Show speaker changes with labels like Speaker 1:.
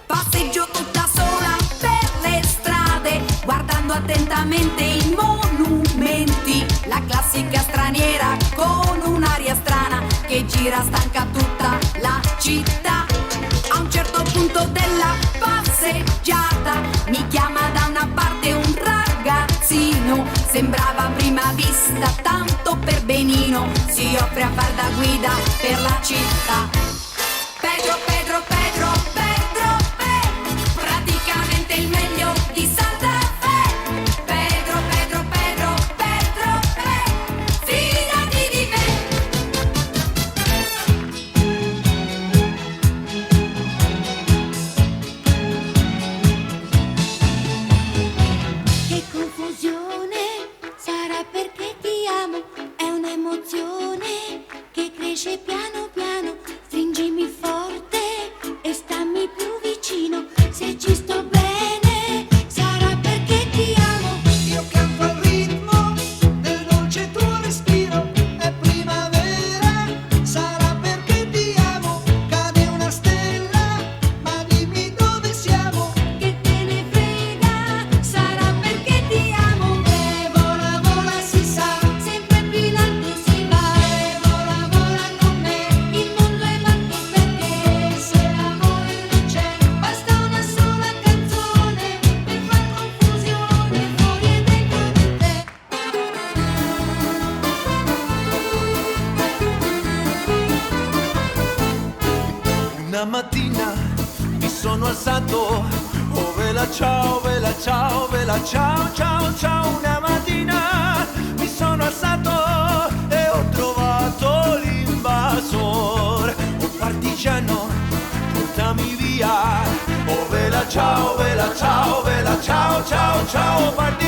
Speaker 1: Passeggio tutta sola per le strade, guardando attentamente i monumenti. La classica straniera con un'aria strana che gira stanca tutta la città. A un certo punto della passeggiata mi chiama da una parte un ragazzino. Sembrava a prima vista tanto per benino, si offre a far da guida per la città. Pedro, Pedro, Pedro, Pedro, praticamente il meglio di Santa Fe. Pedro, Pedro, Pedro, Pedro, fidati di me.
Speaker 2: Che confusione, sarà perché ti amo, è un'emozione che cresce piano piano. Stringimi forte e stammi più vicino, se ci sto bene sarà perché ti amo.
Speaker 3: Io canto al ritmo del dolce tuo respiro, è primavera, sarà perché ti amo. Cade una stella, ma dimmi dove siamo.
Speaker 2: Che te ne frega, sarà perché ti amo.
Speaker 3: E vola, vola si sa,
Speaker 2: Sempre più in alto si va,
Speaker 3: e vola, vola con me.
Speaker 2: il mondo è matto per te.
Speaker 3: Se l'amore non c'è,
Speaker 2: Basta una sola canzone per far confusione fuori e dentro di te.
Speaker 4: Una mattina mi sono alzato, oh vela ciao, vela ciao, vela ciao, ciao, ciao. Una mattina mi sono alzato e ho trovato l'invasor. Oh partigiano, portami via, oh vela ciao, vela ciao, vela ciao, ciao, ciao.